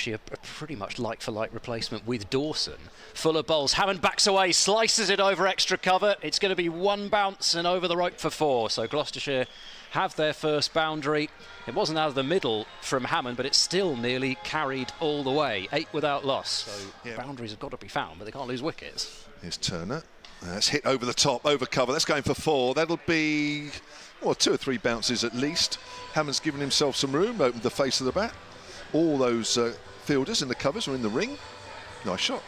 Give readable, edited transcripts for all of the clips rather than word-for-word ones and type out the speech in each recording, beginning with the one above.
actually a pretty much like-for-like replacement with Dawson. Fuller bowls, Hammond backs away, slices it over extra cover. It's going to be one bounce and over the rope for 4. So Gloucestershire have their first boundary. It wasn't out of the middle from Hammond, but it's still nearly carried all the way. 8 without loss. So boundaries have got to be found, but they can't lose wickets. Here's Turner. That's hit over the top, over cover. That's going for 4. That'll be, well, 2 or 3 bounces at least. Hammond's given himself some room, opened the face of the bat. All those fielders in the covers are in the ring. Nice shot.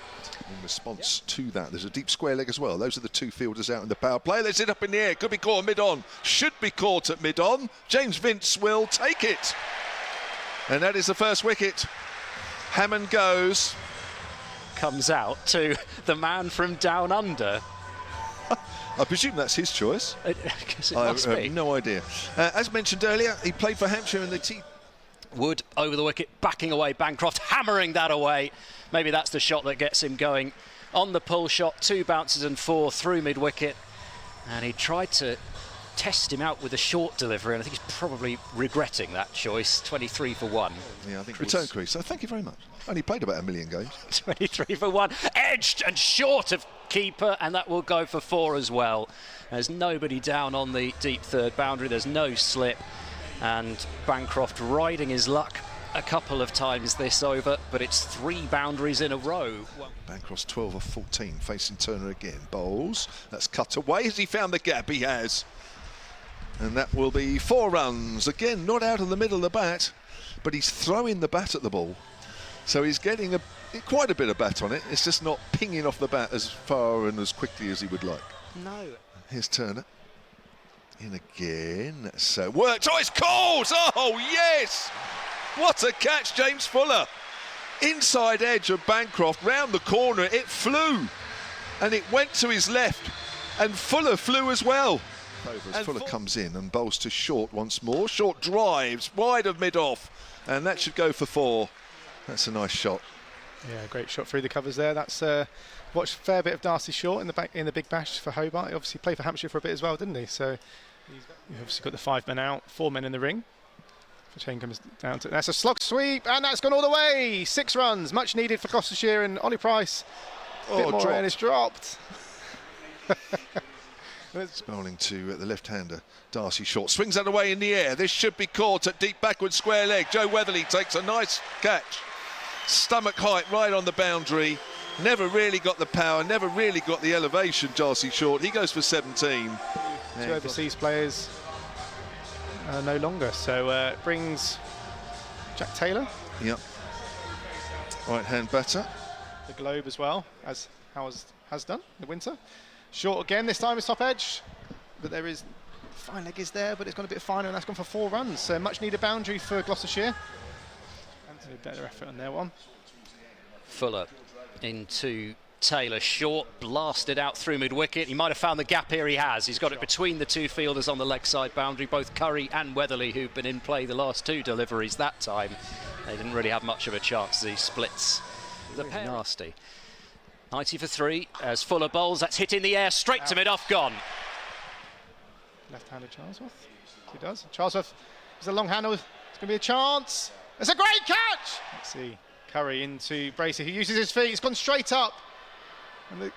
In response to that, there's a deep square leg as well. Those are the 2 fielders out in the power play. Let's hit up in the air. Could be caught mid-on. Should be caught at mid-on. James Vince will take it. And that is the first wicket. Hammond goes. Comes out to the man from down under. I presume that's his choice. I have no idea. As mentioned earlier, he played for Hampshire in the T20. Wood over the wicket, backing away Bancroft, hammering that away. Maybe that's the shot that gets him going. On the pull shot, 2 bounces and 4 through mid-wicket. And he tried to test him out with a short delivery, and I think he's probably regretting that choice. 23 for 1. Yeah, I think return crease. So thank you very much. Only played about 1 million games. 23 for 1. Edged and short of keeper, and that will go for 4 as well. There's nobody down on the deep third boundary. There's no slip. And Bancroft riding his luck a couple of times this over, but it's 3 boundaries in a row. Bancroft's 12 of 14, facing Turner again. Bowls, that's cut away. Has he found the gap? He has. And that will be 4 runs. Again, not out of the middle of the bat, but he's throwing the bat at the ball. So he's getting quite a bit of bat on it. It's just not pinging off the bat as far and as quickly as he would like. No. Here's Turner. In again. That's worked. Oh, it's called! Oh, yes! What a catch, James Fuller. Inside edge of Bancroft, round the corner. It flew. And it went to his left. And Fuller flew as well. As Fuller comes in and bowls to short once more. Short drives, wide of mid-off. And that should go for 4. That's a nice shot. Yeah, great shot through the covers there. That's watched a fair bit of Darcy Short in the Big Bash for Hobart. He obviously played for Hampshire for a bit as well, didn't he? So he's obviously got the 5 men out, 4 men in the ring. The chain comes down to that's a slog sweep, and that's gone all the way. 6 runs, much needed for Gloucestershire, and Ollie Price. A bit more, and it's dropped. Bowling to the left-hander, Darcy Short swings that away in the air. This should be caught at deep backward square leg. Joe Weatherly takes a nice catch, stomach height right on the boundary. Never really got the power, never really got the elevation. Darcy Short, he goes for 17. 2 overseas players no longer, so it brings Jack Taylor. Yep. Right-hand batter. The Globe as well, as Howes has done in the winter. Short again, this time it's top edge, but there is fine leg is there, but it's gone a bit finer, and that's gone for 4 runs. So much needed boundary for Gloucestershire. And a better effort on their one. Fuller into Taylor. Short blasted out through mid-wicket. He might have found the gap here. He has. He's got it between the 2 fielders on the leg side boundary, both Curry and Weatherly, who've been in play the last 2 deliveries that time. They didn't really have much of a chance as he splits the pair. Nasty. 90 for 3 as Fuller bowls. That's hit in the air, straight to mid-off, gone. Left-handed Charlesworth. He does. Charlesworth is a long handle. It's going to be a chance. It's a great catch! Let's see. Curry into Bracey, who uses his feet. It's gone straight up. And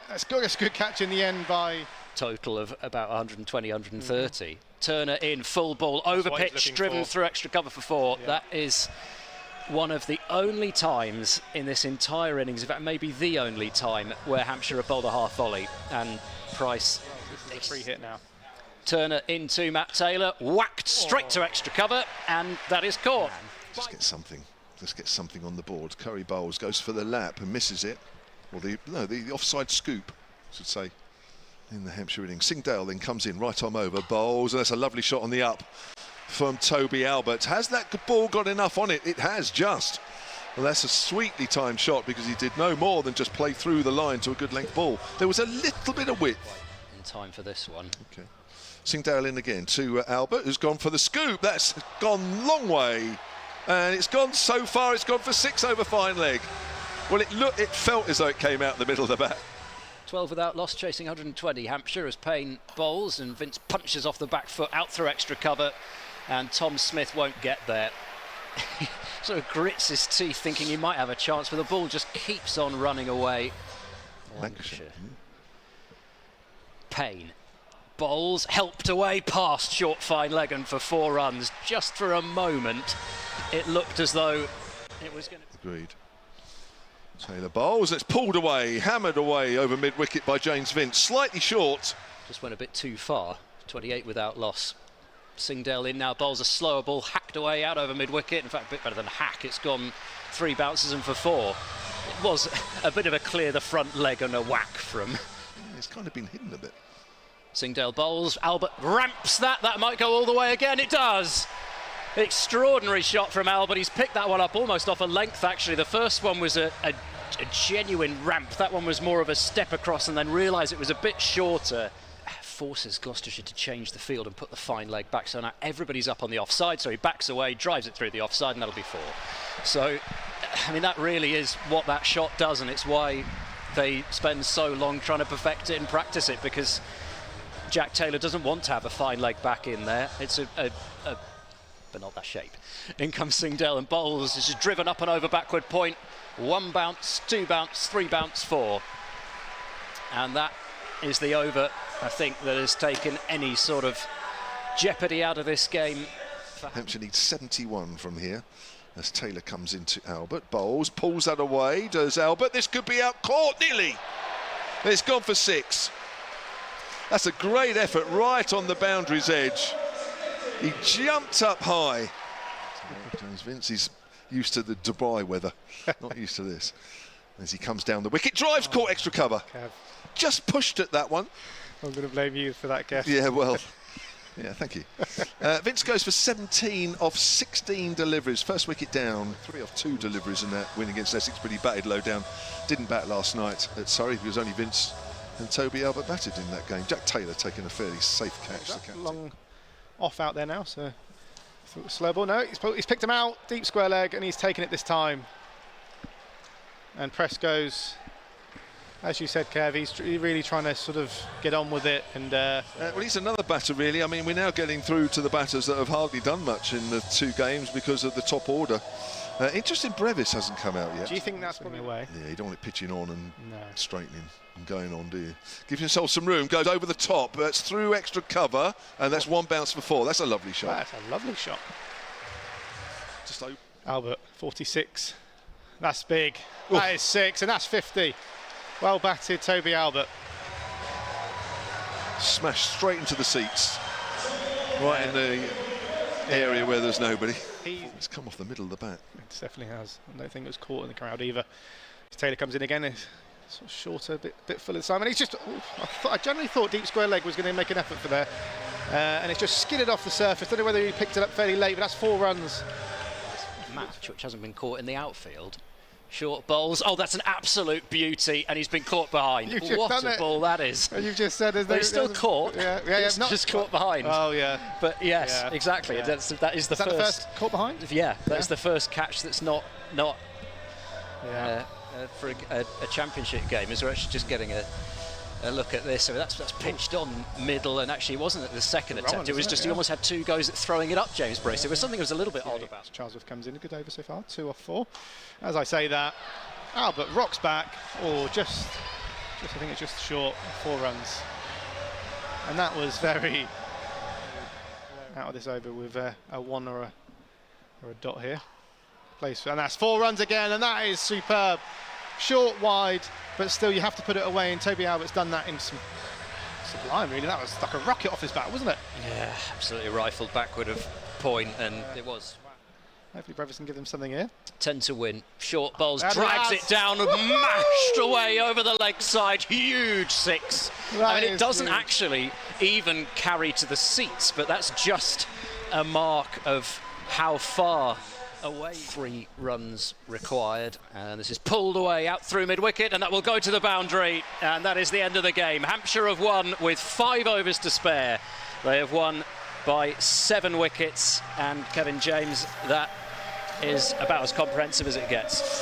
that's good. It's a good catch in the end by... Total of about 120, 130. Turner in, full ball, over pitch, driven through extra cover for 4. Yeah. That is one of the only times in this entire innings, in fact maybe the only time, where Hampshire have bowled a half volley, and Price... This is a free hit now. Turner into Matt Taylor, whacked straight to extra cover, and that is caught. Just get something. Just get something on the board. Curry bowls, goes for the lap and misses it. Or the offside scoop, I should say, in the Hampshire innings. Singdale then comes in, right arm over, bowls, and that's a lovely shot on the up from Toby Albert. Has that ball got enough on it? It has just. Well, that's a sweetly timed shot, because he did no more than just play through the line to a good length ball. There was a little bit of width. In time for this one. Okay. Singdale in again to Albert, who's gone for the scoop. That's gone long way. And it's gone so far, it's gone for 6 over fine leg. Well, it felt as though it came out the middle of the bat. 12 without loss, chasing 120. Hampshire as Payne bowls, and Vince punches off the back foot out through extra cover, and Tom Smith won't get there. sort of grits his teeth thinking he might have a chance, but the ball just keeps on running away. Lancashire. Payne bowls, helped away past short fine leg and for 4 runs. Just for a moment it looked as though it was going to... Agreed. Taylor bowls, it's pulled away, hammered away over mid-wicket by James Vince, slightly short. Just went a bit too far, 28 without loss. Singdale in now, bowls a slower ball, hacked away out over mid-wicket. In fact, a bit better than hack, it's gone 3 bounces and for 4. It was a bit of a clear the front leg and a whack from... It's kind of been hidden a bit. Singdale bowls, Albert ramps that might go all the way again, it does! Extraordinary shot from Albert, he's picked that one up almost off a length actually. The first one was a genuine ramp, that one was more of a step across and then realised it was a bit shorter. Forces Gloucestershire to change the field and put the fine leg back, so now everybody's up on the offside, so he backs away, drives it through the offside and that'll be 4. So, I mean, that really is what that shot does, and it's why they spend so long trying to perfect it and practice it, because Jack Taylor doesn't want to have a fine leg back in there. It's but not that shape. In comes Singdale and bowls. This is driven up and over backward point. 1 bounce, 2 bounce, 3 bounce, 4. And that is the over, I think, that has taken any sort of jeopardy out of this game. Hampshire needs 71 from here as Taylor comes into Albert. Bowls, pulls that away, does Albert. This could be out caught, nearly. It's gone for 6. That's a great effort right on the boundary's edge. He jumped up high. James Vince, he's used to the Dubai weather, not used to this. As he comes down the wicket, drives, caught extra cover. Kev. Just pushed at that one. I'm going to blame you for that, Kev. Yeah, well, yeah, thank you. Vince goes for 17 off 16 deliveries. First wicket down, 3 off 2 deliveries in that win against Essex, but he batted low down. Didn't bat last night at Surrey because only Vince and Toby Albert batted in that game. Jack Taylor taking a fairly safe catch. The captain. Long off out there now, so slow ball. No, he's picked him out, deep square leg, and he's taken it this time. And press goes, as you said, Kev, he's really trying to sort of get on with it. And well, he's another batter, really. I mean, we're now getting through to the batters that have hardly done much in the 2 games because of the top order. Interesting, Brevis hasn't come out yet. Do you think that's probably away? Yeah, you don't want it pitching on and straightening and going on, do you? Give yourself some room, goes over the top, but it's through extra cover, and that's 1 bounce for 4. That's a lovely shot. That's a lovely shot. Just open. Albert, 46. That's big. Oof. That is 6, and that's 50. Well batted, Toby Albert. Smashed straight into the seats. Right in the area where there's nobody. It's come off the middle of the bat. It definitely has. I don't think it was caught in the crowd either. Taylor comes in again. It's sort of shorter, bit fuller this time. And he's just... I generally thought deep square leg was going to make an effort for there. And it's just skidded off the surface. Don't know whether he picked it up fairly late, but that's 4 runs. Match, which hasn't been caught in the outfield. Short bowls. Oh, that's an absolute beauty, and he's been caught behind. What a ball that is! You've just said he's still caught. Yeah, it's not just caught behiund. Oh yeah. But yes, exactly. Yeah. That is the first caught behind. Yeah, that's the first catch that's not for a championship game. Is we're actually just getting a look at this. So that's pitched on middle, and actually it wasn't at the second attempt. It was just he almost had 2 goes at throwing it up, James Brace. It was something that was a little bit odd about. Charlesworth comes in, a good over so far, 2 off 4. As I say that, Albert rocks back, or just I think it's just short, 4 runs. And that was very out of this over with a 1 or a dot here. And that's 4 runs again, and that is superb. Short, wide, but still you have to put it away, and Toby Albert's done that in some sublime, really. That was like a rocket off his bat, wasn't it? Yeah, absolutely rifled backward of point, and it was. Hopefully Brevis can give them something here. 10 to win. Short bowls, drags it down and mashed away over the leg side. Huge 6. I mean, it doesn't actually even carry to the seats, but that's just a mark of how far away. 3 runs required, and this is pulled away out through mid-wicket, and that will go to the boundary, and that is the end of the game. Hampshire have won with 5 overs to spare. They have won by 7 wickets, and Kevin James, that is about as comprehensive as it gets.